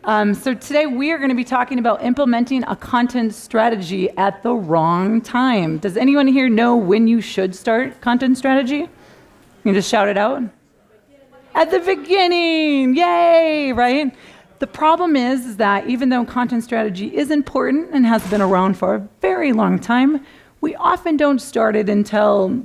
So today we are going to be talking about implementing a content strategy at the wrong time. Does anyone here know when you should start content strategy? You can just shout it out. At the beginning, yay, right? The problem is that even though content strategy is important and has been around for a very long time, we often don't start it until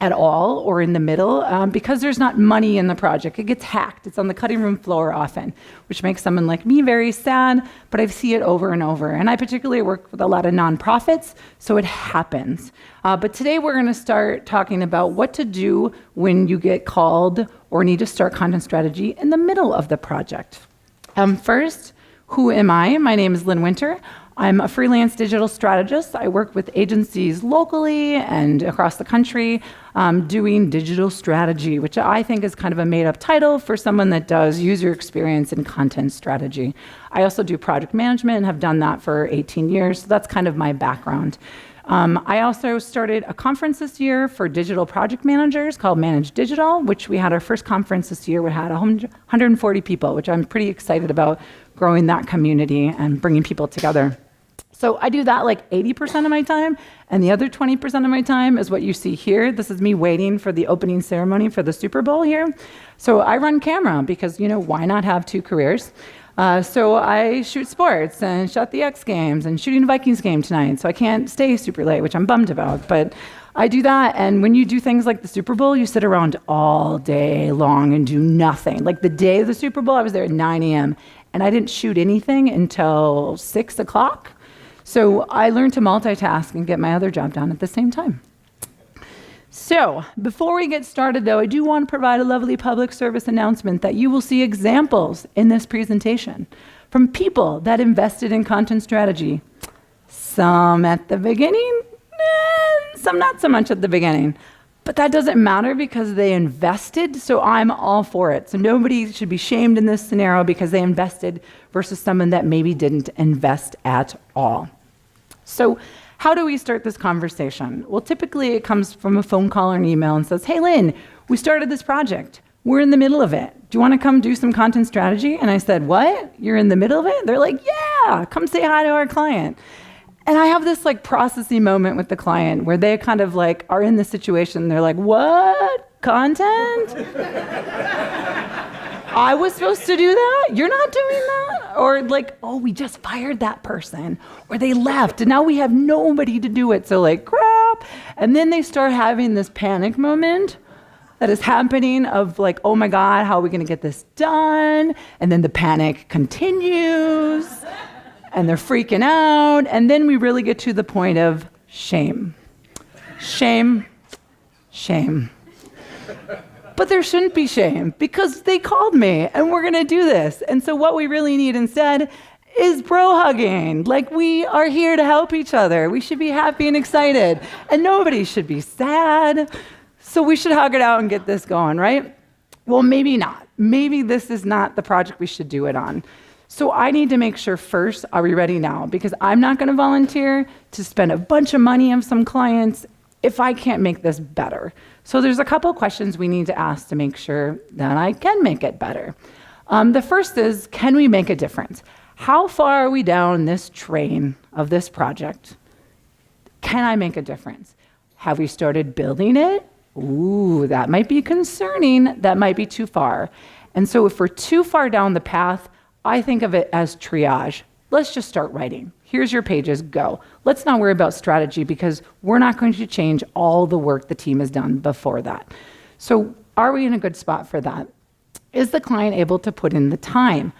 at all or in the middle because there's not money in the project. It gets hacked. It's on the cutting room floor often, which makes someone like me very sad, but I see it over and over. And I particularly work with a lot of nonprofits, so it happens. But today we're going to start talking about what to do when you get called or need to start content strategy in the middle of the project. First, who am I? My name is Lynn Winter. I'm a freelance digital strategist. I work with agencies locally and across the country doing digital strategy, which I think is kind of a made-up title for someone that does user experience and content strategy. I also do project management and have done that for 18 years, so that's kind of my background. I also started a conference this year for digital project managers called Manage Digital, which we had our first conference this year. We had 140 people, which I'm pretty excited about growing that community and bringing people together. So I do that like 80% of my time, and the other 20% of my time is what you see here. This is me waiting for the opening ceremony for the Super Bowl here. So I run camera because, why not have two careers? So I shoot sports and shot the X Games and shooting a Vikings game tonight, so I can't stay super late, which I'm bummed about. But I do that, and when you do things like the Super Bowl, you sit around all day long and do nothing. Like the day of the Super Bowl, I was there at 9 a.m., and I didn't shoot anything until 6 o'clock. So I learned to multitask and get my other job done at the same time. So before we get started, though, I do want to provide a lovely public service announcement that you will see examples in this presentation from people that invested in content strategy. Some at the beginning, some not so much at the beginning. But that doesn't matter because they invested, so I'm all for it. So nobody should be shamed in this scenario because they invested versus someone that maybe didn't invest at all. So how do we start this conversation? Well, typically it comes from a phone call or an email and says, hey, Lynn, we started this project. We're in the middle of it. Do you want to come do some content strategy? And I said, what? You're in the middle of it? They're like, yeah, come say hi to our client. And I have this processing moment with the client where they kind of are in the situation. They're like, what? Content? I was supposed to do that? You're not doing that? Or oh, we just fired that person. Or they left and now we have nobody to do it. So crap. And then they start having this panic moment that is happening of oh my God, how are we going to get this done? And then the panic continues. And they're freaking out. And then we really get to the point of shame. Shame, shame. But there shouldn't be shame because they called me and we're going to do this. And so what we really need instead is bro hugging. We are here to help each other. We should be happy and excited. And nobody should be sad. So we should hug it out and get this going, right? Well, maybe not. Maybe this is not the project we should do it on. So I need to make sure first, are we ready now? Because I'm not going to volunteer to spend a bunch of money on some clients if I can't make this better. So there's a couple questions we need to ask to make sure that I can make it better. The first is, can we make a difference? How far are we down this train of this project? Can I make a difference? Have we started building it? Ooh, that might be concerning. That might be too far. And so if we're too far down the path, I think of it as triage. Let's just start writing. Here's your pages, go. Let's not worry about strategy because we're not going to change all the work the team has done before that. So are we in a good spot for that? Is the client able to put in the time?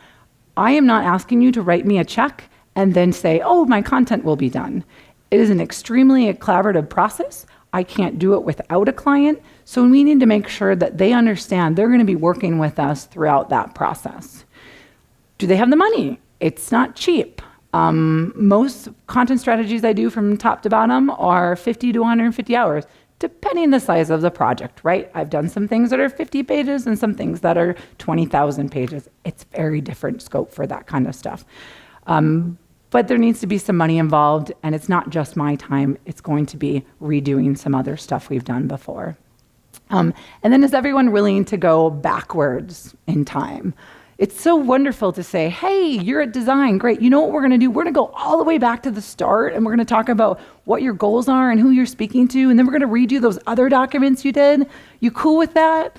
I am not asking you to write me a check and then say, oh, my content will be done. It is an extremely collaborative process. I can't do it without a client. So we need to make sure that they understand they're going to be working with us throughout that process. Do they have the money? It's not cheap. Most content strategies I do from top to bottom are 50 to 150 hours, depending on the size of the project, right? I've done some things that are 50 pages and some things that are 20,000 pages. It's very different scope for that kind of stuff. But there needs to be some money involved, and it's not just my time. It's going to be redoing some other stuff we've done before. And then is everyone willing to go backwards in time? It's so wonderful to say, hey, you're at design, great. You know what we're gonna do? We're gonna go all the way back to the start and we're gonna talk about what your goals are and who you're speaking to, and then we're gonna redo those other documents you did. You cool with that?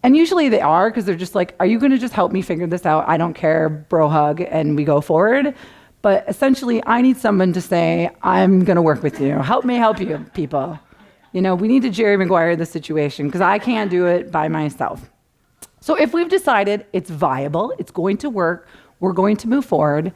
And usually they are, because they're just like, are you gonna just help me figure this out? I don't care, bro hug, and we go forward. But essentially, I need someone to say, I'm gonna work with you. Help me help you, people. We need to Jerry Maguire the situation, because I can't do it by myself. So if we've decided it's viable, it's going to work, we're going to move forward,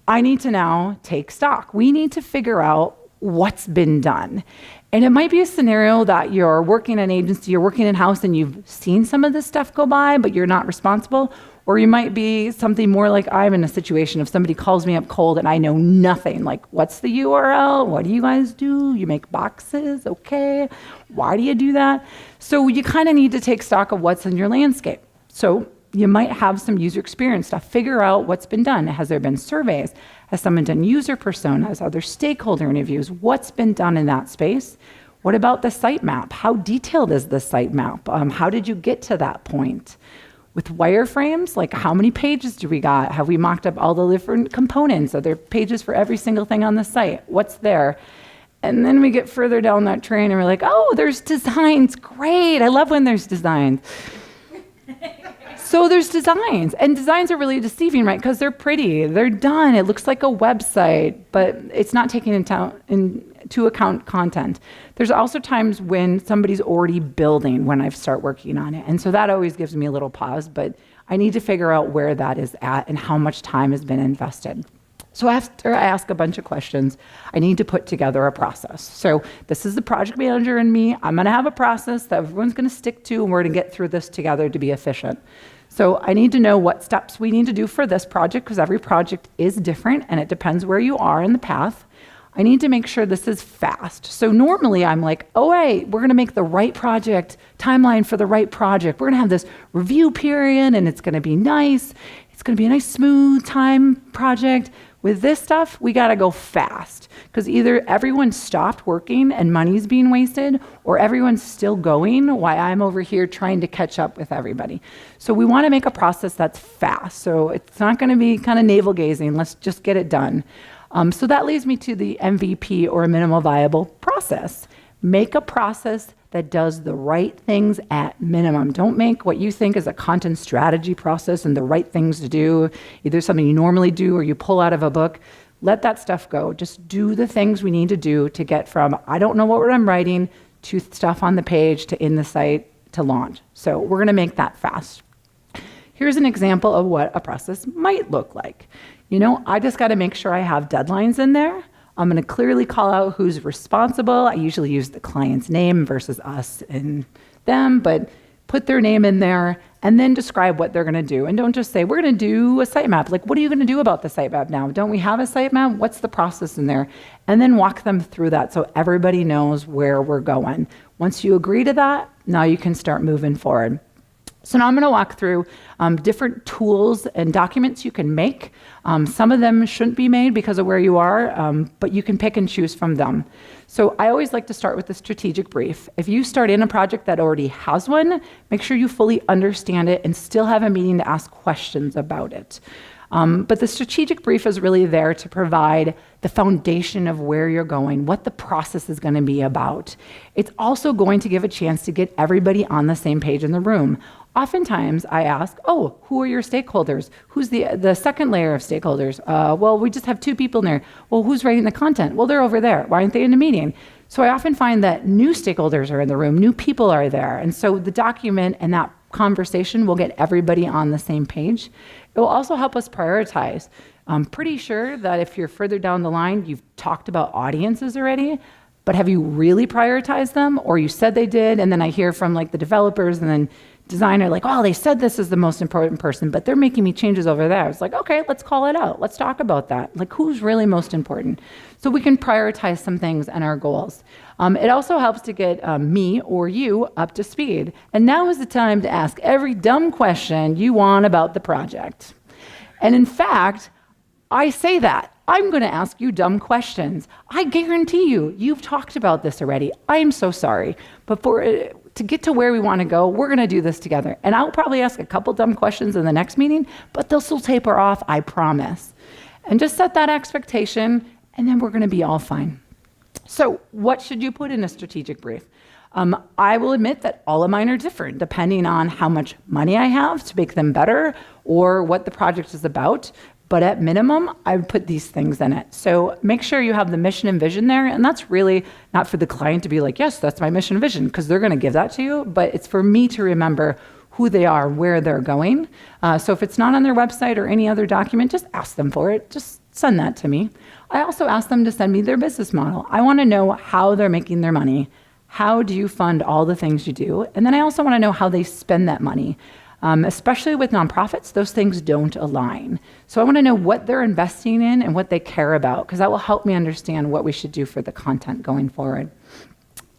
I need to now take stock. We need to figure out what's been done. And it might be a scenario that you're working in an agency, you're working in-house, and you've seen some of this stuff go by, but you're not responsible. Or you might be something more like I'm in a situation if somebody calls me up cold and I know nothing, like, what's the URL? What do you guys do? You make boxes? Okay. Why do you do that? So you kind of need to take stock of what's in your landscape. So you might have some user experience stuff. Figure out what's been done. Has there been surveys? Has someone done user personas? Are there stakeholder interviews? What's been done in that space? What about the sitemap? How detailed is the sitemap? How did you get to that point? With wireframes, like how many pages do we got? Have we mocked up all the different components? Are there pages for every single thing on the site? What's there? And then we get further down that train and we're like, oh, there's designs. Great. I love when there's designs. So there's designs, and designs are really deceiving, right? Because they're pretty, they're done. It looks like a website, but it's not taking into account content. There's also times when somebody's already building when I start working on it. And so that always gives me a little pause, but I need to figure out where that is at and how much time has been invested. So after I ask a bunch of questions, I need to put together a process. So this is the project manager and me. I'm gonna have a process that everyone's gonna stick to, and we're gonna get through this together to be efficient. So I need to know what steps we need to do for this project, because every project is different and it depends where you are in the path. I need to make sure this is fast. So normally I'm like, oh, hey, we're gonna make the right project, timeline for the right project. We're gonna have this review period and it's gonna be nice. It's gonna be a nice, smooth time project. With this stuff, we gotta go fast, because either everyone stopped working and money's being wasted, or everyone's still going while I'm over here trying to catch up with everybody. So we wanna make a process that's fast. So it's not gonna be kind of navel gazing, let's just get it done. So that leads me to the MVP, or a minimal viable process. Make a process that does the right things at minimum. Don't make what you think is a content strategy process and the right things to do, either something you normally do or you pull out of a book. Let that stuff go. Just do the things we need to do to get from, I don't know what I'm writing, to stuff on the page, to in the site, to launch. So we're gonna make that fast. Here's an example of what a process might look like. I just gotta make sure I have deadlines in there. I'm gonna clearly call out who's responsible. I usually use the client's name versus us and them, but put their name in there and then describe what they're gonna do. And don't just say, we're gonna do a sitemap. Like, what are you gonna do about the sitemap now? Don't we have a sitemap? What's the process in there? And then walk them through that so everybody knows where we're going. Once you agree to that, now you can start moving forward. So now I'm going to walk through different tools and documents you can make. Some of them shouldn't be made because of where you are, but you can pick and choose from them. So I always like to start with the strategic brief. If you start in a project that already has one, make sure you fully understand it and still have a meeting to ask questions about it. But the strategic brief is really there to provide the foundation of where you're going, what the process is going to be about. It's also going to give a chance to get everybody on the same page in the room. Oftentimes I ask, oh, who are your stakeholders? Who's the second layer of stakeholders? Well, we just have 2 people in there. Well, who's writing the content? Well, they're over there. Why aren't they in the meeting? So I often find that new stakeholders are in the room, new people are there. And so the document and that conversation will get everybody on the same page. It will also help us prioritize. I'm pretty sure that if you're further down the line, you've talked about audiences already, but have you really prioritized them? Or you said they did, and then I hear from like the developers and then designer like, oh, they said this is the most important person, but they're making me changes over there. It's like, okay, let's call it out. Let's talk about that. Like, who's really most important? So we can prioritize some things and our goals. It also helps to get me or you up to speed. And now is the time to ask every dumb question you want about the project. And in fact, I say that. I'm going to ask you dumb questions. I guarantee you, you've talked about this already. I am so sorry. But to get to where we want to go, we're going to do this together. And I'll probably ask a couple dumb questions in the next meeting, but they'll still taper off, I promise. And just set that expectation, and then we're going to be all fine. So what should you put in a strategic brief? I will admit that all of mine are different depending on how much money I have to make them better or what the project is about. But at minimum, I would put these things in it. So make sure you have the mission and vision there. And that's really not for the client to be like, yes, that's my mission and vision, because they're going to give that to you. But it's for me to remember who they are, where they're going. So if it's not on their website or any other document, just ask them for it. Just send that to me. I also ask them to send me their business model. I want to know how they're making their money. How do you fund all the things you do? And then I also want to know how they spend that money. Especially with nonprofits, those things don't align. So I want to know what they're investing in and what they care about, because that will help me understand what we should do for the content going forward.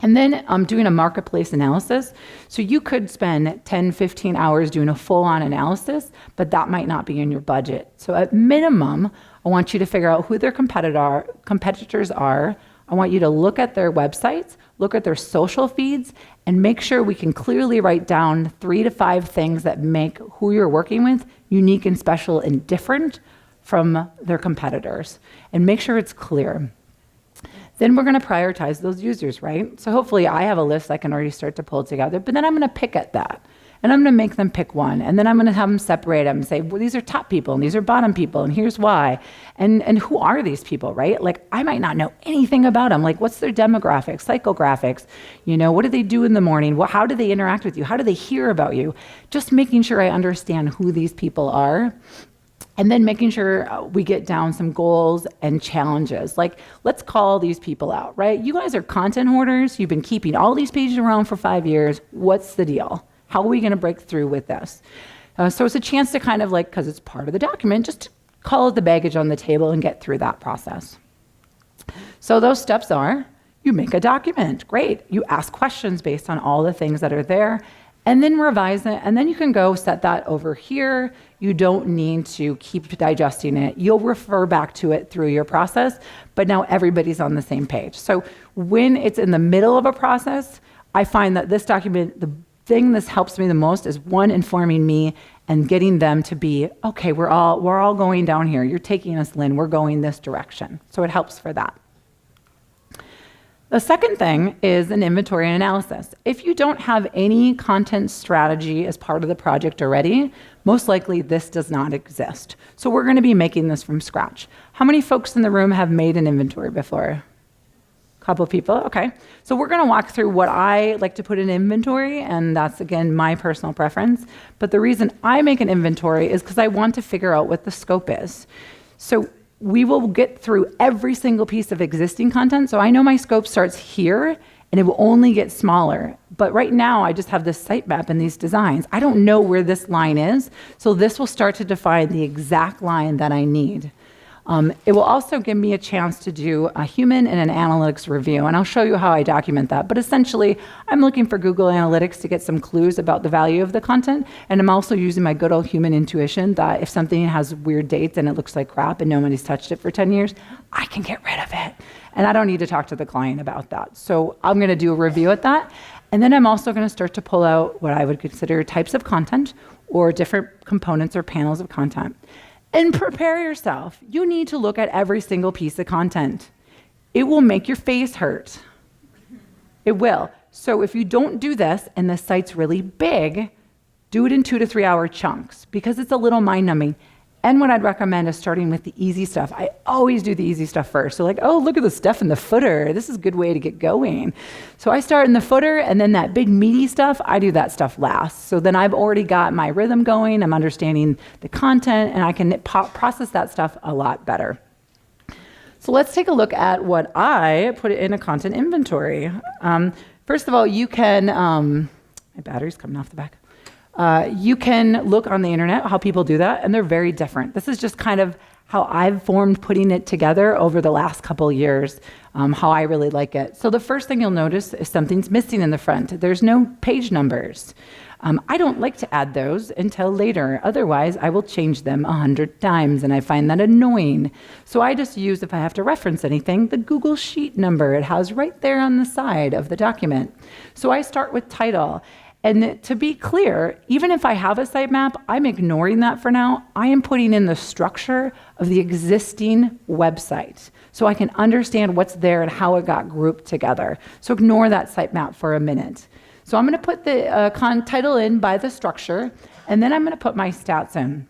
And then I'm doing a marketplace analysis. So you could spend 10, 15 hours doing a full-on analysis, but that might not be in your budget. So at minimum, I want you to figure out who their competitors are. I want you to look at their websites, look at their social feeds, and make sure we can clearly write down 3 to 5 things that make who you're working with unique and special and different from their competitors. And make sure it's clear. Then we're going to prioritize those users, right? So hopefully I have a list I can already start to pull together, but then I'm going to pick at that. And I'm going to make them pick one. And then I'm going to have them separate them and say, well, these are top people and these are bottom people and here's why. And who are these people, right? Like, I might not know anything about them. Like, what's their demographics, psychographics? You know, what do they do in the morning? How do they interact with you? How do they hear about you? Just making sure I understand who these people are. And then making sure we get down some goals and challenges. Like, let's call these people out, right? You guys are content hoarders. You've been keeping all these pages around for 5 years. What's the deal? How are we going to break through with this? So it's a chance to kind of like, because it's part of the document, just to call it the baggage on the table and get through that process. So those steps are, you make a document, great. You ask questions based on all the things that are there, and then revise it, and then you can go set that over here. You don't need to keep digesting it. You'll refer back to it through your process, but now everybody's on the same page. So when it's in the middle of a process, I find that this document, the thing that helps me the most is one, informing me and getting them to be, okay, we're all going down here. You're taking us, Lynn, we're going this direction. So it helps for that. The second thing is an inventory and analysis. If you don't have any content strategy as part of the project already, most likely this does not exist. So we're going to be making this from scratch. How many folks in the room have made an inventory before? Couple of people, okay. So we're going to walk through what I like to put in inventory, and that's, again, my personal preference. But the reason I make an inventory is because I want to figure out what the scope is. So we will get through every single piece of existing content. So I know my scope starts here, and it will only get smaller. But right now, I just have this sitemap and these designs. I don't know where this line is, so this will start to define the exact line that I need. It will also give me a chance to do a human and an analytics review, and I'll show you how I document that. But essentially, I'm looking for Google Analytics to get some clues about the value of the content, and I'm also using my good old human intuition that if something has weird dates and it looks like crap and nobody's touched it for 10 years, I can get rid of it. And I don't need to talk to the client about that. So I'm going to do a review at that, and then I'm also going to start to pull out what I would consider types of content or different components or panels of content. And prepare yourself. You need to look at every single piece of content. It will make your face hurt. It will. So if you don't do this and the site's really big, do it in 2 to 3 hour chunks because it's a little mind-numbing. And what I'd recommend is starting with the easy stuff. I always do the easy stuff first. So like, oh, look at the stuff in the footer. This is a good way to get going. So I start in the footer, and then that big meaty stuff, I do that stuff last. So then I've already got my rhythm going. I'm understanding the content, and I can process that stuff a lot better. So let's take a look at what I put in a content inventory. First of all, you can, my battery's coming off the back. You can look on the internet how people do that, and they're very different. This is just kind of how I've formed putting it together over the last couple years, how I really like it. So the first thing you'll notice is something's missing in the front. There's no page numbers. I don't like to add those until later. Otherwise, I will change them 100 times, and I find that annoying. So I just use, if I have to reference anything, the Google Sheet number. It has right there on the side of the document. So I start with title. And to be clear, even if I have a sitemap, I'm ignoring that for now. I am putting in the structure of the existing website so I can understand what's there and how it got grouped together. So ignore that sitemap for a minute. So I'm going to put the title in by the structure, and then I'm going to put my stats in.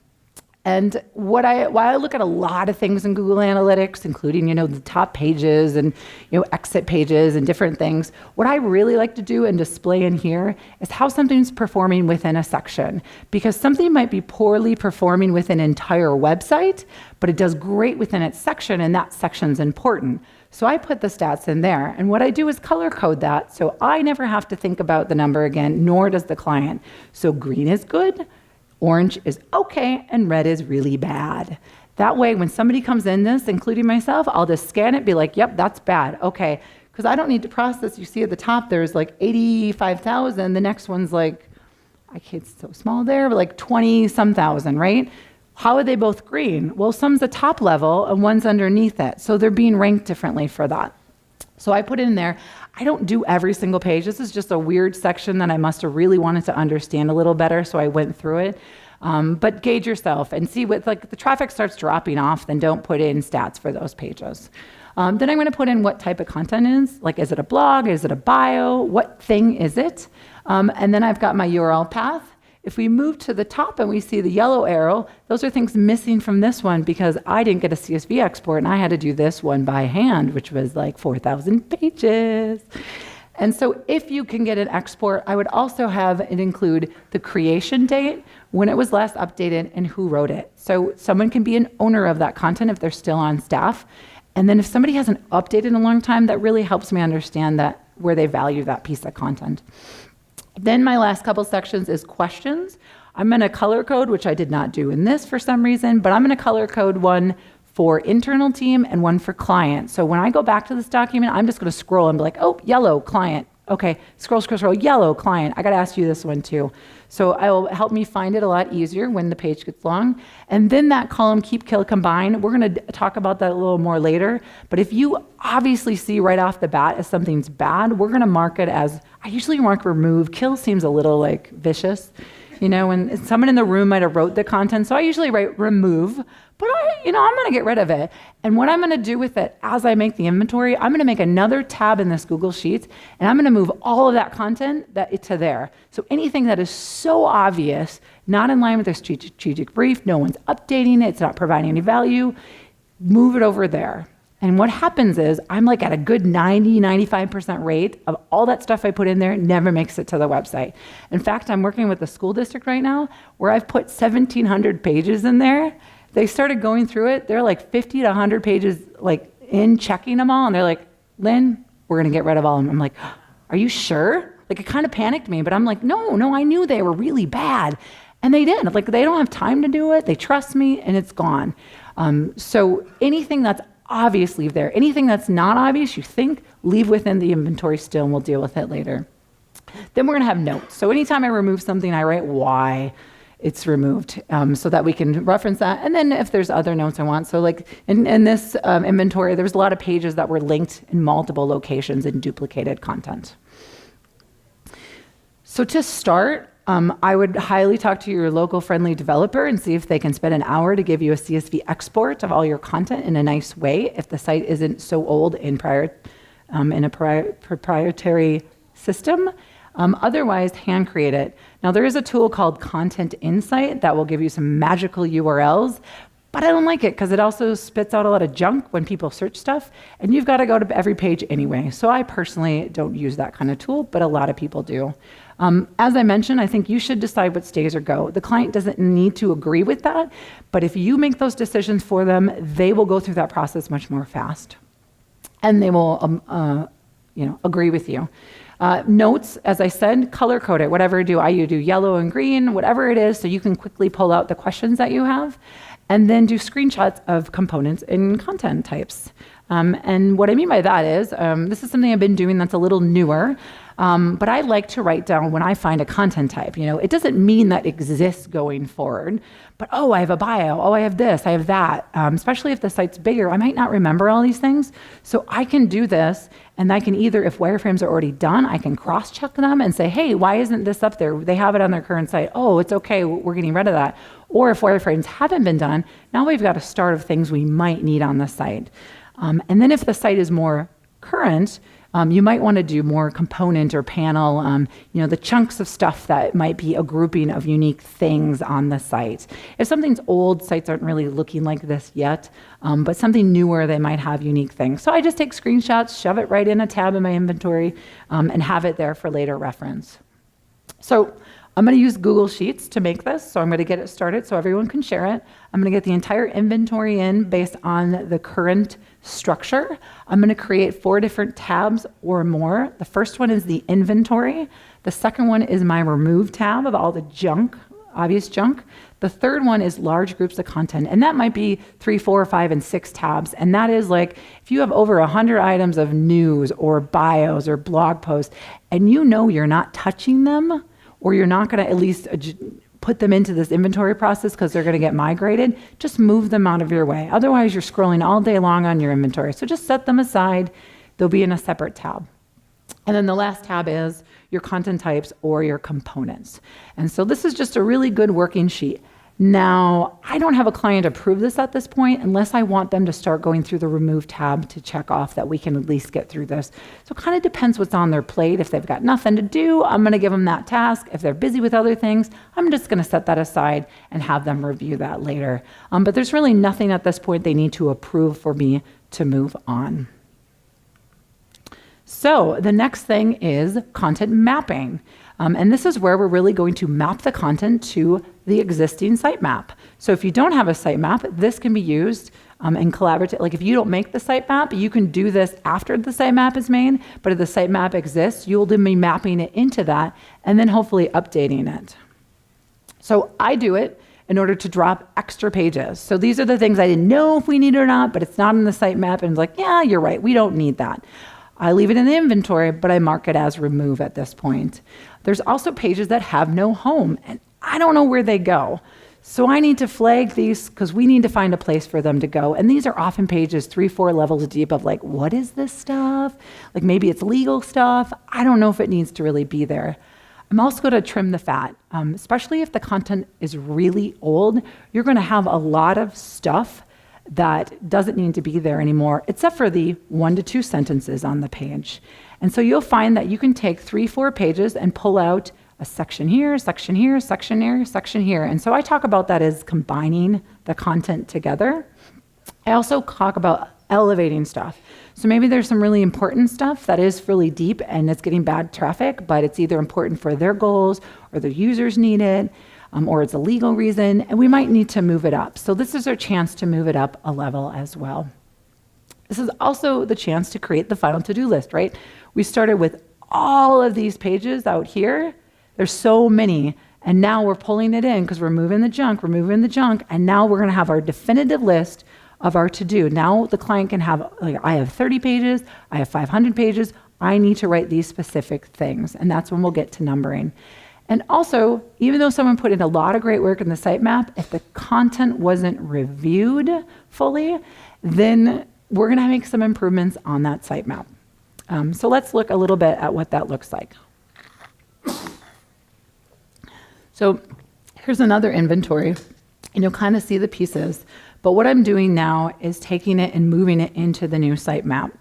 And while I look at a lot of things in Google Analytics, including, the top pages and, exit pages and different things, what I really like to do and display in here is how something's performing within a section. Because something might be poorly performing within an entire website, but it does great within its section, and that section's important. So I put the stats in there, and what I do is color code that, so I never have to think about the number again, nor does the client. So green is good, orange is okay, and red is really bad. That way, when somebody comes in this, including myself, I'll just scan it, be like, yep, that's bad, okay. Because I don't need to process. You see at the top, there's like 85,000. The next one's like, it's so small there, but like 20-some thousand, right? How are they both green? Well, some's the top level and one's underneath it. So they're being ranked differently for that. So I put it in there. I don't do every single page. This is just a weird section that I must have really wanted to understand a little better, so I went through it. But gauge yourself and see what, the traffic starts dropping off, then don't put in stats for those pages. Then I'm going to put in what type of content is it a blog? Is it a bio? What thing is it? And then I've got my URL path. If we move to the top and we see the yellow arrow, those are things missing from this one because I didn't get a CSV export and I had to do this one by hand, which was like 4,000 pages. And so if you can get an export, I would also have it include the creation date, when it was last updated, and who wrote it. So someone can be an owner of that content if they're still on staff. And then if somebody hasn't updated in a long time, that really helps me understand that where they value that piece of content. Then my last couple sections is questions. I'm going to color code, which I did not do in this for some reason, but I'm going to color code one for internal team and one for client. So when I go back to this document, I'm just going to scroll and be like, oh, yellow, client. Okay, scroll, yellow, client. I got to ask you this one too. So it'll help me find it a lot easier when the page gets long. And then that column, keep, kill, combine, we're going to talk about that a little more later. But if you obviously see right off the bat if something's bad, we're going to mark it as, I usually mark remove. Kill seems a little vicious. When someone in the room might have wrote the content, so I usually write remove, but I'm going to get rid of it. And what I'm going to do with it as I make the inventory, I'm going to make another tab in this Google Sheets, and I'm going to move all of that content to there. So anything that is so obvious, not in line with their strategic brief, no one's updating it, it's not providing any value, move it over there. And what happens is I'm at a good 90-95% rate of all that stuff I put in there never makes it to the website. In fact, I'm working with a school district right now where I've put 1,700 pages in there. They started going through it. They're 50 to 100 pages in checking them all. And they're like, Lynn, we're going to get rid of all of them. I'm like, are you sure? It kind of panicked me, but I'm like, no, I knew they were really bad. And they did. They don't have time to do it. They trust me and it's gone. So anything that's obvious, leave there. Anything that's not obvious, you think, leave within the inventory still, and we'll deal with it later. Then we're going to have notes. So anytime I remove something, I write why it's removed so that we can reference that. And then if there's other notes I want. So in this inventory, there was a lot of pages that were linked in multiple locations and duplicated content. So to start, I would highly talk to your local friendly developer and see if they can spend an hour to give you a CSV export of all your content in a nice way if the site isn't so old in a proprietary system. Otherwise, hand create it. Now, there is a tool called Content Insight that will give you some magical URLs, but I don't like it because it also spits out a lot of junk when people search stuff, and you've got to go to every page anyway. So I personally don't use that kind of tool, but a lot of people do. As I mentioned, I think you should decide what stays or go. The client doesn't need to agree with that, but if you make those decisions for them, they will go through that process much more fast, and they will agree with you. Notes, as I said, color code it, whatever you do yellow and green, whatever it is, so you can quickly pull out the questions that you have, and then do screenshots of components and content types. And what I mean by that is, this is something I've been doing that's a little newer, but I like to write down when I find a content type. It doesn't mean that exists going forward, but I have a bio, I have this, I have that. Especially if the site's bigger, I might not remember all these things. So I can do this, and I can either, if wireframes are already done, I can cross-check them and say, hey, why isn't this up there? They have it on their current site. Oh, it's okay, we're getting rid of that. Or if wireframes haven't been done, now we've got a start of things we might need on the site. And then if the site is more current, you might want to do more component or panel, the chunks of stuff that might be a grouping of unique things on the site. If something's old, sites aren't really looking like this yet, but something newer, they might have unique things. So I just take screenshots, shove it right in a tab in my inventory, and have it there for later reference. So I'm going to use Google Sheets to make this, so I'm going to get it started so everyone can share it. I'm going to get the entire inventory in based on the current structure. I'm going to create 4 different tabs or more. The first one is the inventory. The second one is my remove tab of all the junk, obvious junk. The third one is large groups of content, and that might be 3, 4, 5, and 6 tabs. And that is like if you have over 100 items of news or bios or blog posts, and you're not touching them, or you're not going to at least put them into this inventory process because they're going to get migrated, just move them out of your way. Otherwise, you're scrolling all day long on your inventory. So just set them aside. They'll be in a separate tab. And then the last tab is your content types or your components. And so this is just a really good working sheet. Now, I don't have a client approve this at this point unless I want them to start going through the remove tab to check off that we can at least get through this. So it kind of depends what's on their plate. If they've got nothing to do, I'm going to give them that task. If they're busy with other things, I'm just going to set that aside and have them review that later. But there's really nothing at this point they need to approve for me to move on. So the next thing is content mapping. And this is where we're really going to map the content to the existing sitemap. So if you don't have a sitemap, this can be used in collaborative. Like if you don't make the sitemap, you can do this after the sitemap is made, but if the sitemap exists, you'll then be mapping it into that and then hopefully updating it. So I do it in order to drop extra pages. So these are the things I didn't know if we need or not, but it's not in the sitemap, and it's like, yeah, you're right, we don't need that. I leave it in the inventory, but I mark it as remove at this point. There's also pages that have no home, and I don't know where they go. So I need to flag these because we need to find a place for them to go. And these are often pages 3, 4 levels deep of like, what is this stuff? Like maybe it's legal stuff. I don't know if it needs to really be there. I'm also going to trim the fat, especially if the content is really old. You're going to have a lot of stuff that doesn't need to be there anymore, except for the 1 to 2 sentences on the page. And so you'll find that you can take 3, 4 pages and pull out a section here, section here, section here, section here. And so I talk about that as combining the content together. I also talk about elevating stuff. So maybe there's some really important stuff that is really deep and it's getting bad traffic, but it's either important for their goals or the users need it, or it's a legal reason, and we might need to move it up. So this is our chance to move it up a level as well. This is also the chance to create the final to-do list, right? We started with all of these pages out here. There's so many, and now we're pulling it in because we're removing the junk, and now we're gonna have our definitive list of our to-do. Now the client can have, like, I have 30 pages, I have 500 pages, I need to write these specific things, and that's when we'll get to numbering. And also, even though someone put in a lot of great work in the sitemap, if the content wasn't reviewed fully, then we're going to make some improvements on that sitemap. So let's look a little bit at what that looks like. So here's another inventory, and you'll kind of see the pieces. But what I'm doing now is taking it and moving it into the new sitemap.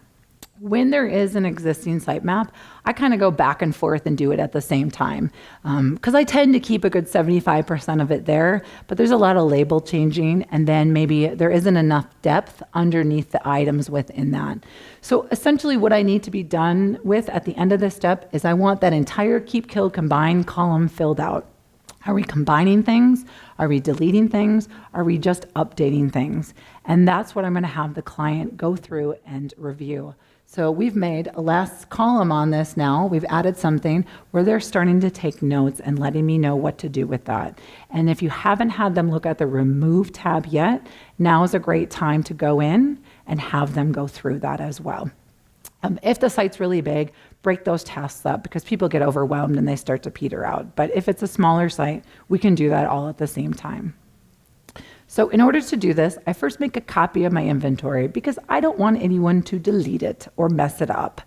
When there is an existing sitemap, I kind of go back and forth and do it at the same time because I tend to keep a good 75% of it there, but there's a lot of label changing, and then maybe there isn't enough depth underneath the items within that. So essentially what I need to be done with at the end of this step is I want that entire keep, kill, combine column filled out. Are we combining things? Are we deleting things? Are we just updating things? And that's what I'm going to have the client go through and review. So we've made a last column on this now. We've added something where they're starting to take notes and letting me know what to do with that. And if you haven't had them look at the Remove tab yet, now is a great time to go in and have them go through that as well. If the site's really big, break those tasks up because people get overwhelmed and they start to peter out. But if it's a smaller site, we can do that all at the same time. So in order to do this, I first make a copy of my inventory because I don't want anyone to delete it or mess it up.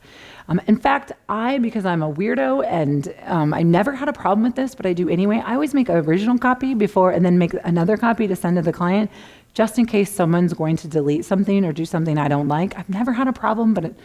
In fact, because I'm a weirdo and I never had a problem with this, but I do anyway, I always make an original copy before and then make another copy to send to the client just in case someone's going to delete something or do something I don't like. I've never had a problem, but I'm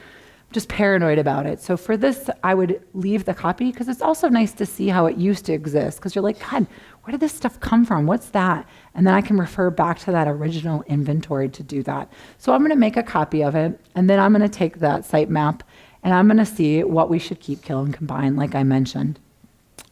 just paranoid about it. So for this, I would leave the copy because it's also nice to see how it used to exist because you're like, God, where did this stuff come from? What's that? And then I can refer back to that original inventory to do that. So I'm going to make a copy of it, and then I'm going to take that sitemap, and I'm going to see what we should keep, kill, and combine, like I mentioned.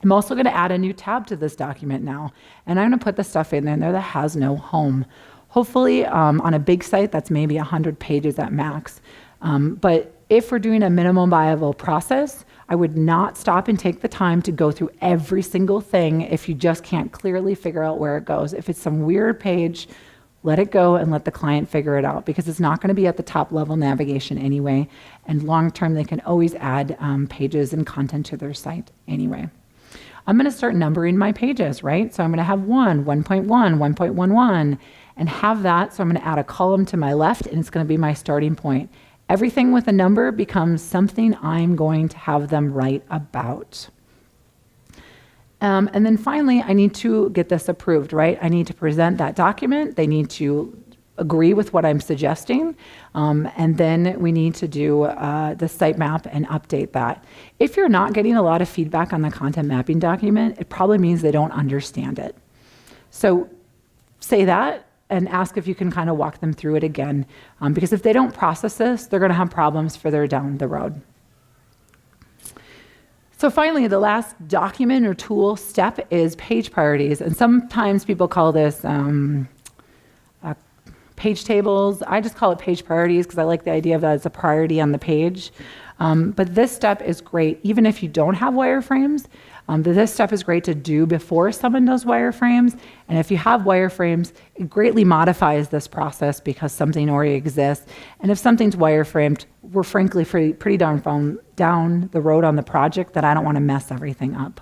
I'm also going to add a new tab to this document now, and I'm going to put the stuff in there that has no home. Hopefully, on a big site, that's maybe 100 pages at max. But if we're doing a minimum viable process, I would not stop and take the time to go through every single thing if you just can't clearly figure out where it goes. If it's some weird page, let it go and let the client figure it out because it's not going to be at the top level navigation anyway. And long term, they can always add pages and content to their site anyway. I'm going to start numbering my pages, right? So I'm going to have 1, 1.1, 1.11, and have that. So I'm going to add a column to my left, and it's going to be my starting point. Everything with a number becomes something I'm going to have them write about. And then finally, I need to get this approved, right? I need to present that document. They need to agree with what I'm suggesting. And then we need to do the sitemap and update that. If you're not getting a lot of feedback on the content mapping document, it probably means they don't understand it. So say that and ask if you can kind of walk them through it again. Because if they don't process this, they're going to have problems further down the road. So finally, the last document or tool step is page priorities. And sometimes people call this page tables. I just call it page priorities because I like the idea of that as a priority on the page. But this step is great, even if you don't have wireframes. This step is great to do before someone does wireframes. And if you have wireframes, it greatly modifies this process because something already exists. And if something's wireframed, we're frankly pretty darn far down the road on the project that I don't want to mess everything up.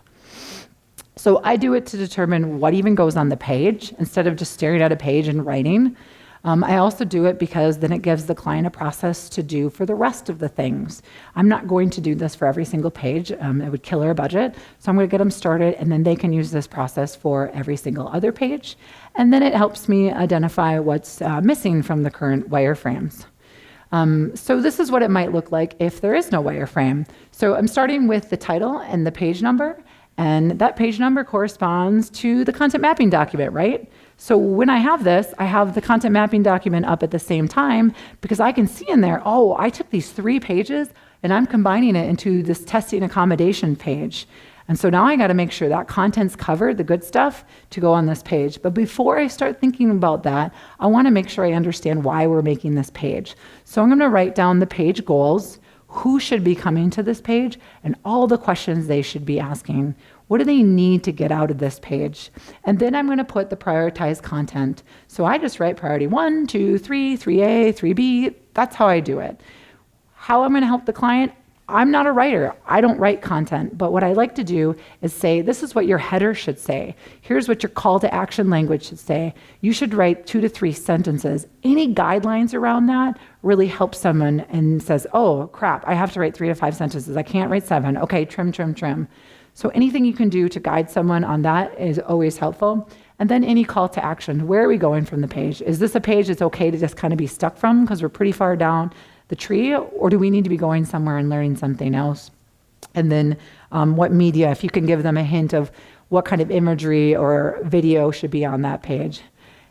So I do it to determine what even goes on the page instead of just staring at a page and writing. I also do it because then it gives the client a process to do for the rest of the things. I'm not going to do this for every single page. It would kill our budget. So I'm going to get them started, and then they can use this process for every single other page. And then it helps me identify what's missing from the current wireframes. So this is what it might look like if there is no wireframe. So I'm starting with the title and the page number, and that page number corresponds to the content mapping document, right? So when I have this, I have the content mapping document up at the same time because I can see in there, oh, I took these 3 pages and I'm combining it into this testing accommodation page. And so now I got to make sure that content's covered, the good stuff, to go on this page. But before I start thinking about that, I want to make sure I understand why we're making this page. So I'm going to write down the page goals, who should be coming to this page, and all the questions they should be asking. What do they need to get out of this page? And then I'm going to put the prioritized content. So I just write priority 1, 2, 3, 3A, 3B. That's how I do it. How I'm going to help the client? I'm not a writer. I don't write content. But what I like to do is say, this is what your header should say. Here's what your call to action language should say. You should write 2 to 3 sentences. Any guidelines around that really help someone and says, oh, crap, I have to write 3 to 5 sentences. I can't write 7. Okay, trim. So anything you can do to guide someone on that is always helpful. And then any call to action. Where are we going from the page? Is this a page that's okay to just kind of be stuck from because we're pretty far down the tree, or do we need to be going somewhere and learning something else? And then what media, if you can give them a hint of what kind of imagery or video should be on that page.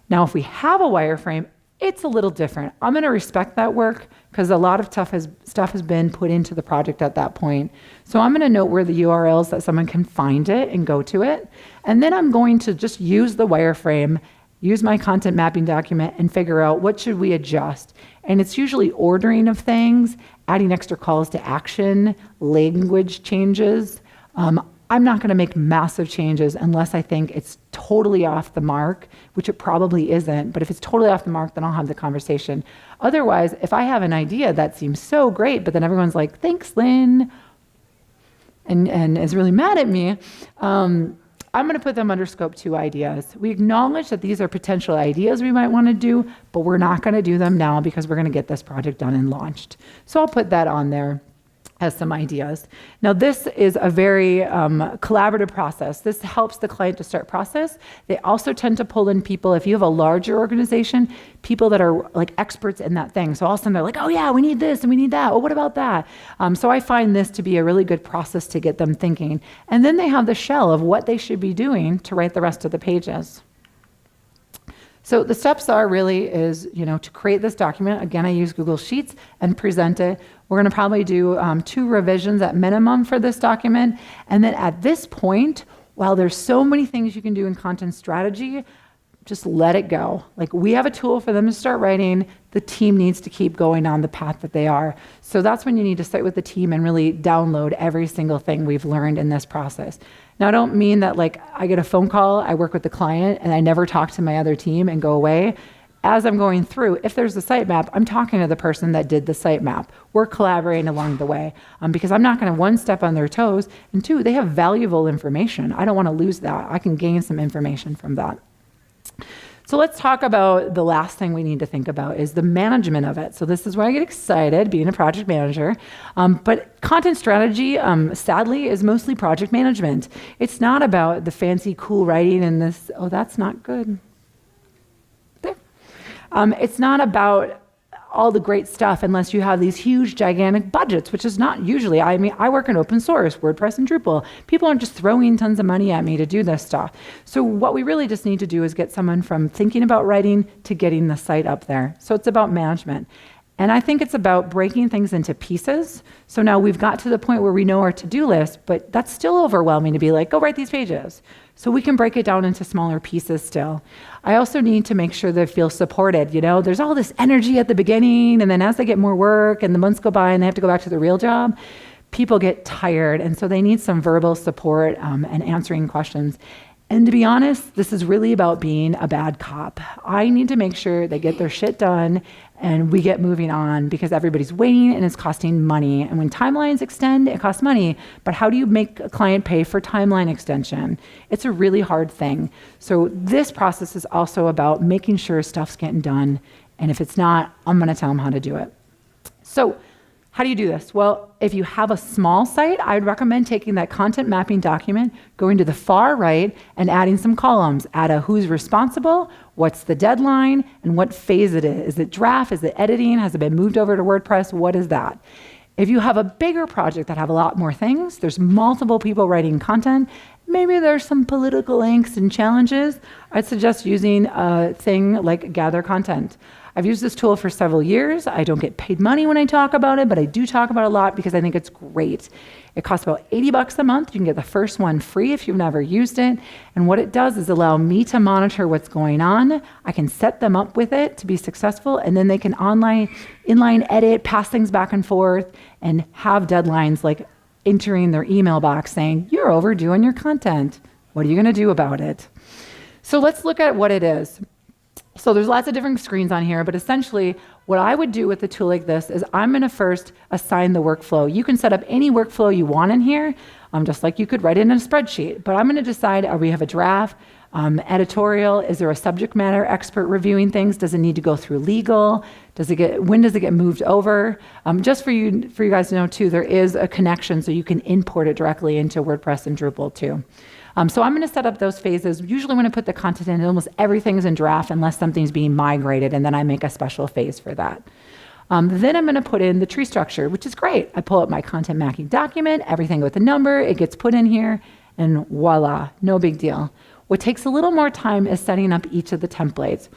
Now, if we have a wireframe, it's a little different. I'm going to respect that work because a lot of stuff has been put into the project at that point. So I'm going to note where the URLs that someone can find it and go to it. And then I'm going to just use the wireframe use my content mapping document and figure out what should we adjust. And it's usually ordering of things, adding extra calls to action, language changes. I'm not going to make massive changes unless I think it's totally off the mark, which it probably isn't. But if it's totally off the mark, then I'll have the conversation. Otherwise, if I have an idea that seems so great, but then everyone's like, thanks, Lynn, and is really mad at me, I'm going to put them under scope 2 ideas. We acknowledge that these are potential ideas we might want to do, but we're not going to do them now because we're going to get this project done and launched. So I'll put that on there as some ideas. Now, this is a very collaborative process. This helps the client to start process. They also tend to pull in people, if you have a larger organization, people that are like experts in that thing. So all of a sudden they're like, oh yeah, we need this and we need that. Oh, what about that? So I find this to be a really good process to get them thinking. And then they have the shell of what they should be doing to write the rest of the pages. So the steps are really is, to create this document. Again, I use Google Sheets and present it. We're going to probably do 2 revisions at minimum for this document. And then at this point, while there's so many things you can do in content strategy, just let it go. Like, we have a tool for them to start writing. The team needs to keep going on the path that they are. So that's when you need to sit with the team and really download every single thing we've learned in this process. Now, I don't mean that like I get a phone call, I work with the client, and I never talk to my other team and go away. As I'm going through, if there's a sitemap, I'm talking to the person that did the sitemap. We're collaborating along the way because I'm not going to, 1, step on their toes, and 2, they have valuable information. I don't want to lose that. I can gain some information from that. So let's talk about the last thing we need to think about is the management of it. So this is where I get excited, being a project manager. But content strategy, sadly, is mostly project management. It's not about the fancy, cool writing and this, oh, that's not good. There. It's not about all the great stuff unless you have these huge, gigantic budgets, which is not usually. I mean, I work in open source, WordPress and Drupal. People aren't just throwing tons of money at me to do this stuff. So what we really just need to do is get someone from thinking about writing to getting the site up there. So it's about management. And I think it's about breaking things into pieces. So now we've got to the point where we know our to-do list, but that's still overwhelming to be like, go write these pages. So we can break it down into smaller pieces still. I also need to make sure they feel supported. There's all this energy at the beginning, and then as they get more work and the months go by and they have to go back to the real job, people get tired. And so they need some verbal support and answering questions. And to be honest, this is really about being a bad cop. I need to make sure they get their shit done and we get moving on because everybody's waiting and it's costing money. And when timelines extend, it costs money. But how do you make a client pay for timeline extension? It's a really hard thing. So this process is also about making sure stuff's getting done. And if it's not, I'm going to tell them how to do it. So how do you do this? Well, if you have a small site, I'd recommend taking that content mapping document, going to the far right and adding some columns. Add a who's responsible, what's the deadline, and what phase it is. Is it draft? Is it editing? Has it been moved over to WordPress? What is that? If you have a bigger project that have a lot more things, there's multiple people writing content, maybe there's some political angst and challenges, I'd suggest using a thing like Gather Content. I've used this tool for several years. I don't get paid money when I talk about it, but I do talk about it a lot because I think it's great. It costs about $80 a month. You can get the first one free if you've never used it. And what it does is allow me to monitor what's going on. I can set them up with it to be successful, and then they can inline edit, pass things back and forth, and have deadlines like entering their email box saying, you're overdoing your content. What are you going to do about it? So let's look at what it is. So there's lots of different screens on here, but essentially what I would do with a tool like this is I'm going to first assign the workflow. You can set up any workflow you want in here, just like you could write it in a spreadsheet. But I'm going to decide, we have a draft, editorial, is there a subject matter expert reviewing things? Does it need to go through legal? When does it get moved over? Just for you guys to know too, there is a connection so you can import it directly into WordPress and Drupal too. So I'm going to set up those phases. Usually when I put the content in, almost everything is in draft unless something's being migrated, and then I make a special phase for that. Then I'm going to put in the tree structure, which is great. I pull up my content mapping document, everything with a number, it gets put in here, and voila, no big deal. What takes a little more time is setting up each of the templates.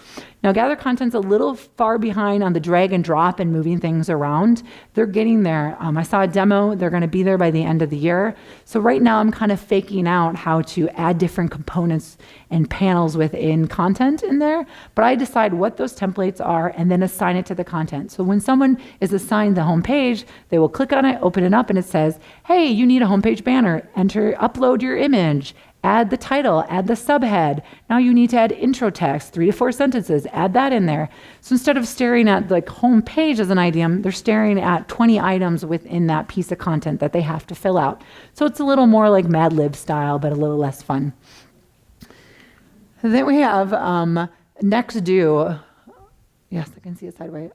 Now, gather content's a little far behind on the drag and drop and moving things around. They're getting there. I saw a demo. They're going to be there by the end of the year. So right now, I'm kind of faking out how to add different components and panels within content in there. But I decide what those templates are and then assign it to the content. So when someone is assigned the home page, they will click on it, open it up, and it says, hey, you need a homepage banner. Upload your image. Add the title, add the subhead. Now you need to add intro text, 3 to 4 sentences, add that in there. So instead of staring at the home page as an item, they're staring at 20 items within that piece of content that they have to fill out. So it's a little more like Mad Lib style, but a little less fun. Then we have next due. Yes, I can see it sideways.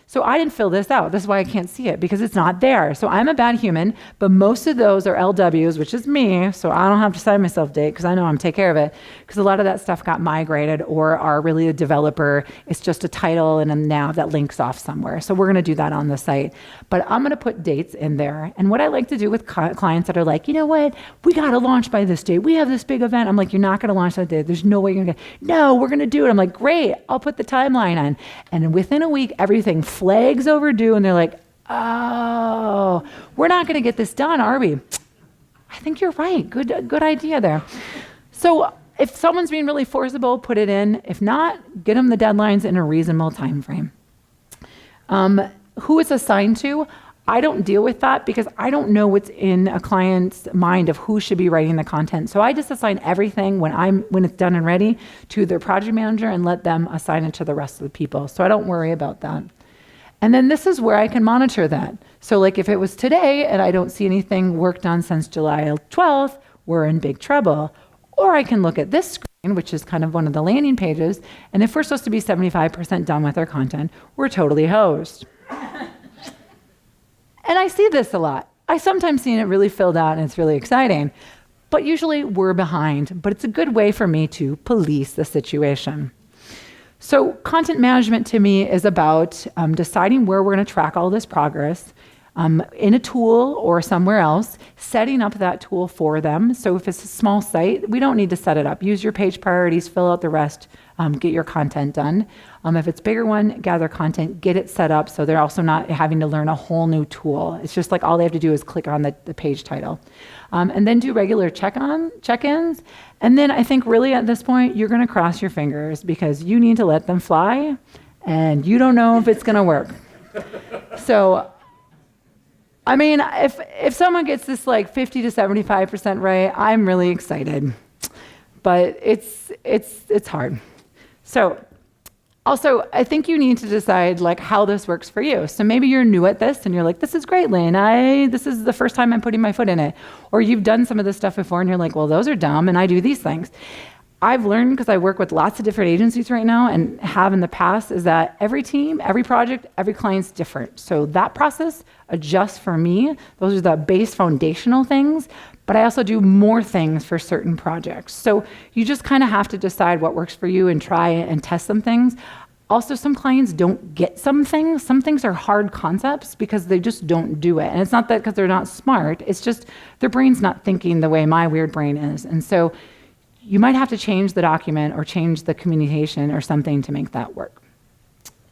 So I didn't fill this out. This is why I can't see it, because it's not there. So I'm a bad human, but most of those are LWs, which is me, so I don't have to sign myself date because I know I'm take care of it, because a lot of that stuff got migrated or are really a developer. It's just a title and a nav that links off somewhere. So we're going to do that on the site. But I'm going to put dates in there. And what I like to do with clients that are like, you know what, we got to launch by this date. We have this big event. I'm like, you're not going to launch that day. There's no way you're going to. No, we're going to do it. I'm like, great. I'll put the timeline on. And within a week, everything flags overdue, and they're like, oh, we're not going to get this done, are we? I think you're right. Good idea there. So if someone's being really forcible, put it in. If not, get them the deadlines in a reasonable time frame. Who it's assigned to, I don't deal with that because I don't know what's in a client's mind of who should be writing the content. So I just assign everything when it's done and ready to their project manager and let them assign it to the rest of the people. So I don't worry about that. And then this is where I can monitor that. So like if it was today and I don't see anything worked on since July 12th, we're in big trouble. Or I can look at this screen, which is kind of one of the landing pages, and if we're supposed to be 75% done with our content, we're totally hosed. And I see this a lot. I sometimes see it really filled out and it's really exciting, but usually we're behind, but it's a good way for me to police the situation. So content management to me is about deciding where we're going to track all this progress in a tool or somewhere else, setting up that tool for them. So if it's a small site, we don't need to set it up. Use your page priorities, fill out the rest, get your content done. If it's a bigger one, gather content, get it set up so they're also not having to learn a whole new tool. It's just like all they have to do is click on the page title. And then do regular check-ins. And then I think really at this point, you're going to cross your fingers because you need to let them fly and you don't know if it's going to work. So, I mean, if someone gets this like 50 to 75% right, I'm really excited. But it's hard. So also, I think you need to decide like how this works for you. So maybe you're new at this and you're like, this is great, Lynn. This is the first time I'm putting my foot in it. Or you've done some of this stuff before and you're like, well, those are dumb and I do these things. I've learned, because I work with lots of different agencies right now and have in the past, is that every team, every project, every client's different. So that process adjusts for me. Those are the base foundational things, but I also do more things for certain projects. So you just kind of have to decide what works for you and try and test some things. Also, some clients don't get some things. Some things are hard concepts because they just don't do it. And it's not that because they're not smart, it's just their brain's not thinking the way my weird brain is. And so you might have to change the document or change the communication or something to make that work.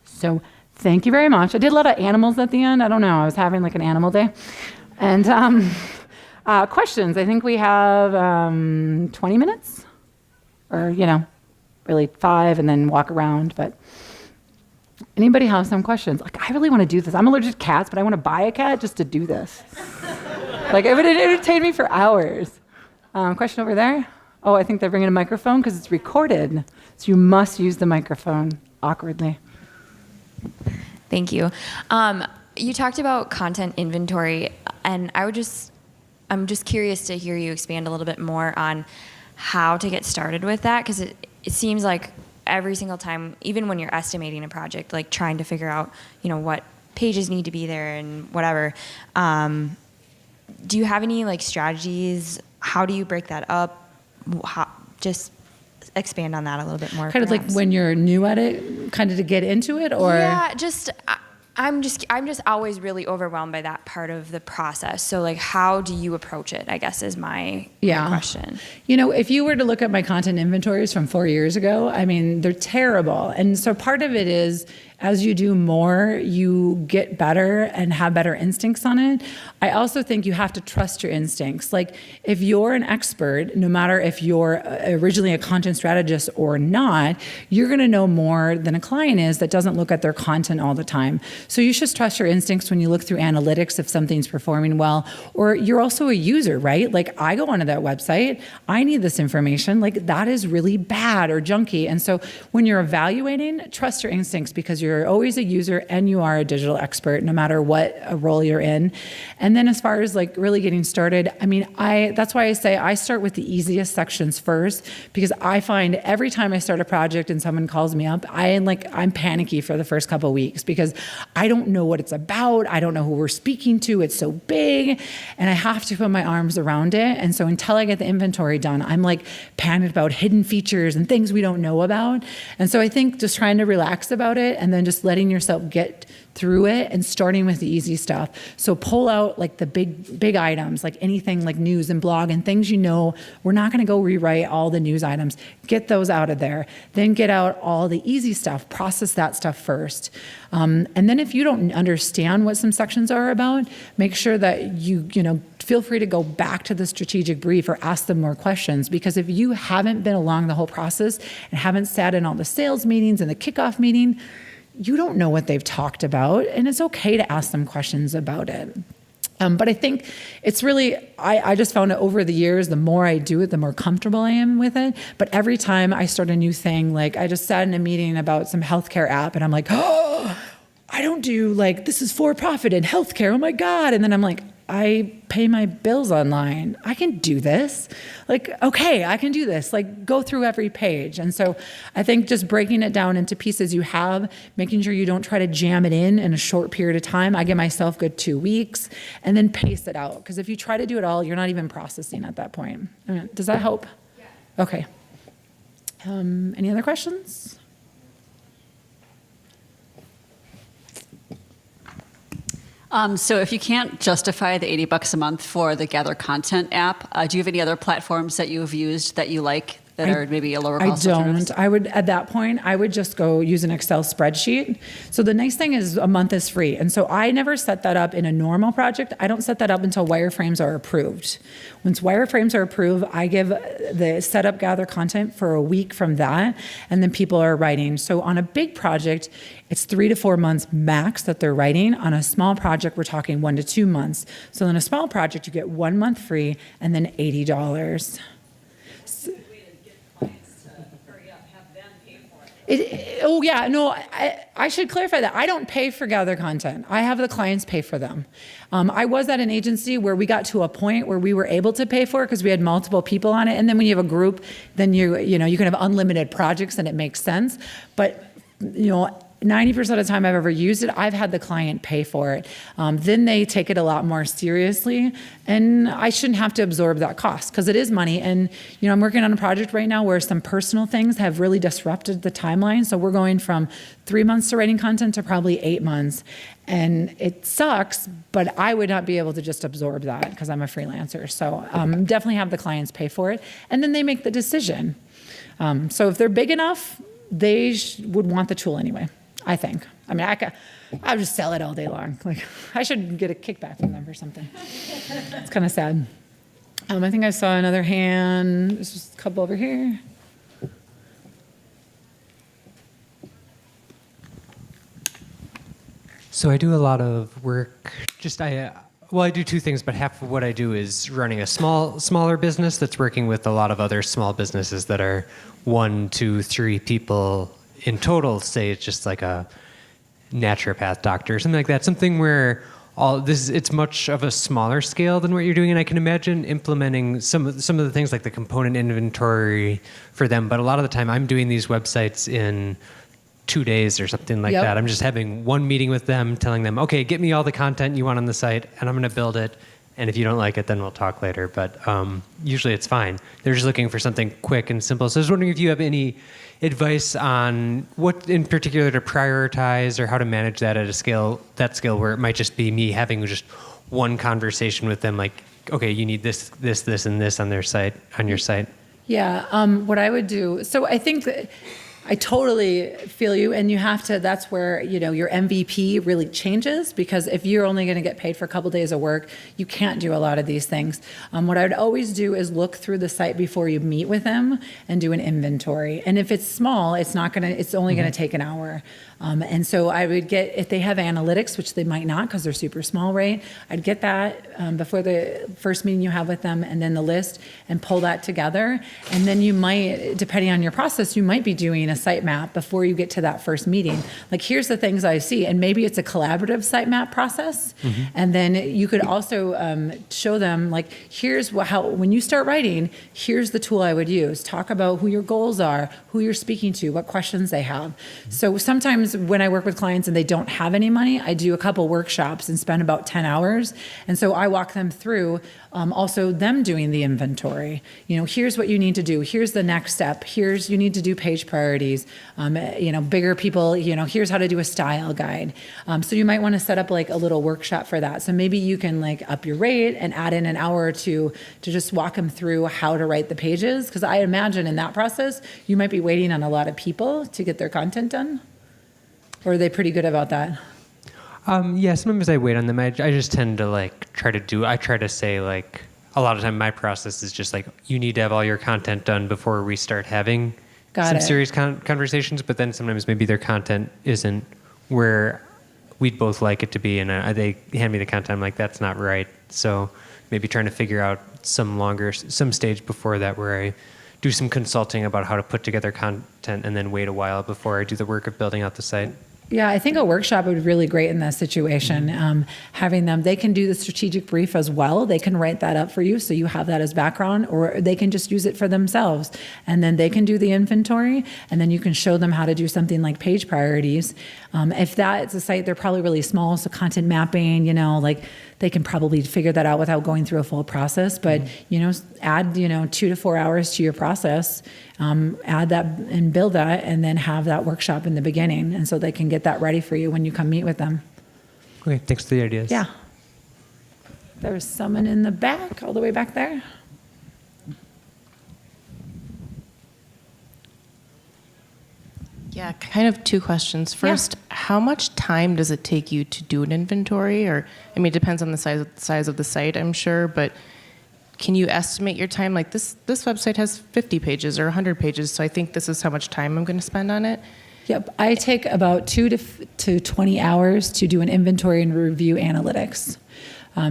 So thank you very much. I did a lot of animals at the end. I don't know. I was having like an animal day. And questions. I think we have 20 minutes or, really 5 and then walk around. But anybody have some questions? Like, I really want to do this. I'm allergic to cats, but I want to buy a cat just to do this. Like, it would entertain me for hours. Question over there? Oh, I think they're bringing a microphone because it's recorded. So you must use the microphone awkwardly. Thank you. You talked about content inventory, and I'm just curious to hear you expand a little bit more on how to get started with that, because it seems like every single time, even when you're estimating a project, like trying to figure out, what pages need to be there and whatever. Do you have any like strategies? How do you break that up? Just expand on that a little bit more. Kind of like when you're new at it, kind of to get into it, or? Yeah, just I'm just always really overwhelmed by that part of the process. So like, how do you approach it, I guess, is my question. If you were to look at my content inventories from 4 years ago, I mean, they're terrible. And so part of it is, as you do more, you get better and have better instincts on it. I also think you have to trust your instincts. Like, if you're an expert, no matter if you're originally a content strategist or not, you're going to know more than a client is that doesn't look at their content all the time. So you should trust your instincts when you look through analytics if something's performing well. Or you're also a user, right? Like, I go onto that website, I need this information. Like, that is really bad or junky. And so when you're evaluating, trust your instincts, because you're always a user and you are a digital expert, no matter what role you're in. And then as far as like really getting started, I mean, that's why I say I start with the easiest sections first, because I find every time I start a project and someone calls me up, I'm panicky for the first couple of weeks, because I don't know what it's about. I don't know who we're speaking to. It's so big, and I have to put my arms around it. And so until I get the inventory done, I'm like panicked about hidden features and things we don't know about. And so I think just trying to relax about it, and then just letting yourself get through it and starting with the easy stuff. So pull out like the big items, like anything like news and blog and things, we're not going to go rewrite all the news items. Get those out of there. Then get out all the easy stuff. Process that stuff first. And then if you don't understand what some sections are about, make sure that you feel free to go back to the strategic brief or ask them more questions, because if you haven't been along the whole process and haven't sat in all the sales meetings and the kickoff meeting, you don't know what they've talked about, and it's okay to ask them questions about it. But I think it's really, I just found it over the years, the more I do it, the more comfortable I am with it. But every time I start a new thing, like I just sat in a meeting about some healthcare app, and I'm like, oh, I don't do this is for profit in healthcare, oh my God. And then I'm like, I pay my bills online. I can do this. Okay, I can do this. Go through every page. And so I think just breaking it down into pieces you have, making sure you don't try to jam it in a short period of time. I give myself good 2 weeks, and then pace it out. Because if you try to do it all, you're not even processing at that point. Does that help? Yeah. Okay. Any other questions? So if you can't justify the $80 a month for the Gather Content app, do you have any other platforms that you have used that you like that are maybe a lower cost alternatives? I would, at that point, I would just go use an Excel spreadsheet. So the nice thing is a month is free. And so I never set that up in a normal project. I don't set that up until wireframes are approved. Once wireframes are approved, I give the setup Gather Content for a week from that, and then people are writing. So on a big project, it's 3 to 4 months max that they're writing. On a small project, we're talking 1 to 2 months. So in a small project, you get 1 month free and then $80. I should clarify that. I don't pay for Gather Content. I have the clients pay for them. I was at an agency where we got to a point where we were able to pay for it because we had multiple people on it. And then when you have a group, then you can have unlimited projects and it makes sense. But 90% of the time I've ever used it, I've had the client pay for it. Then they take it a lot more seriously, and I shouldn't have to absorb that cost because it is money. And I'm working on a project right now where some personal things have really disrupted the timeline. So we're going from 3 months to writing content to probably 8 months. And it sucks, but I would not be able to just absorb that because I'm a freelancer. So definitely have the clients pay for it, and then they make the decision. So if they're big enough, they would want the tool anyway. I think. I'll just sell it all day long. I should get a kickback from them or something. It's kind of sad. I think I saw another hand. There's just a couple over here. So I do a lot of work. I do 2 things, but half of what I do is running a smaller business that's working with a lot of other small businesses that are 1, 2, 3 people in total. Say it's just like a naturopath doctor, something like that. Something where it's much of a smaller scale than what you're doing. And I can imagine implementing some of the things like the component inventory for them. But a lot of the time I'm doing these websites in 2 days or something like that. I'm just having one meeting with them, telling them, okay, get me all the content you want on the site, and I'm going to build it. And if you don't like it, then we'll talk later. But usually it's fine. They're just looking for something quick and simple. So I was wondering if you have any advice on what in particular to prioritize or how to manage that at that scale where it might just be me having just one conversation with them, like, okay, you need this, this, this, and this on your site. Yeah, what I would do, so I think that I totally feel you, and you have to, that's where, your MVP really changes, because if you're only going to get paid for a couple days of work, you can't do a lot of these things. What I would always do is look through the site before you meet with them and do an inventory. And if it's small, it's only going to take an hour. And so I would get, if they have analytics, which they might not because they're super small, right? I'd get that before the first meeting you have with them, and then the list, and pull that together. And then you might, depending on your process, you might be doing a sitemap before you get to that first meeting. Like, here's the things I see. And maybe it's a collaborative sitemap process. And then you could also show them, like, here's how, when you start writing, here's the tool I would use. Talk about who your goals are, who you're speaking to, what questions they have. So sometimes when I work with clients and they don't have any money, I do a couple workshops and spend about 10 hours. And so I walk them through also them doing the inventory. Here's what you need to do. Here's the next step. You need to do page priorities. Bigger people, here's how to do a style guide. So you might want to set up like a little workshop for that. So maybe you can like up your rate and add in an hour or two to just walk them through how to write the pages. Because I imagine in that process, you might be waiting on a lot of people to get their content done. Or are they pretty good about that? Yeah, sometimes I wait on them. I just tend to I try to say a lot of time my process is just you need to have all your content done before we start having serious conversations, but then sometimes maybe their content isn't where we'd both like it to be, and they hand me the content, I'm like, that's not right. So maybe trying to figure out some stage before that where I do some consulting about how to put together content and then wait a while before I do the work of building out the site. Yeah, I think a workshop would be really great in this situation. Having them, they can do the strategic brief as well. They can write that up for you so you have that as background, or they can just use it for themselves. And then they can do the inventory, and then you can show them how to do something like page priorities. If that's a site, they're probably really small, so content mapping, they can probably figure that out without going through a full process. But, add, 2 to 4 hours to your process, add that and build that, and then have that workshop in the beginning. And so they can get that ready for you when you come meet with them. Okay, thanks for the ideas. Yeah. There's someone in the back, all the way back there. Yeah, kind of two questions. First, how much time does it take you to do an inventory? Or, it depends on the size of the site, I'm sure, but can you estimate your time? Like this website has 50 pages or 100 pages, so I think this is how much time I'm going to spend on it. Yep, I take about 2 to 20 hours to do an inventory and review analytics.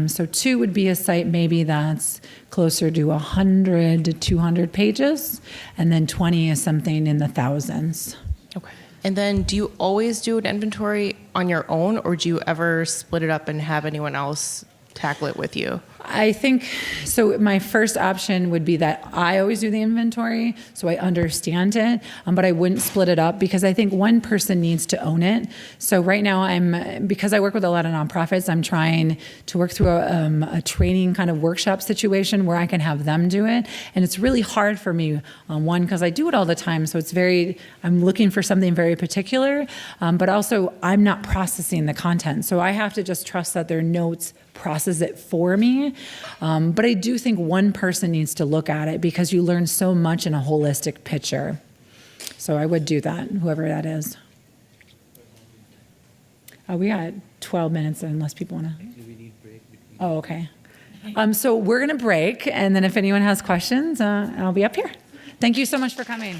So 2 would be a site maybe that's closer to 100 to 200 pages, and then 20 is something in the thousands. Okay. And then do you always do an inventory on your own, or do you ever split it up and have anyone else tackle it with you? I think, so my first option would be that I always do the inventory, so I understand it, but I wouldn't split it up because I think one person needs to own it. So right now because I work with a lot of nonprofits, I'm trying to work through a training kind of workshop situation where I can have them do it. And it's really hard for me, one, because I do it all the time, so I'm looking for something very particular, but also I'm not processing the content. So I have to just trust that their notes process it for me. But I do think one person needs to look at it because you learn so much in a holistic picture. So I would do that, whoever that is. We got 12 minutes unless people want to. Oh, okay. So we're going to break, and then if anyone has questions, I'll be up here. Thank you so much for coming.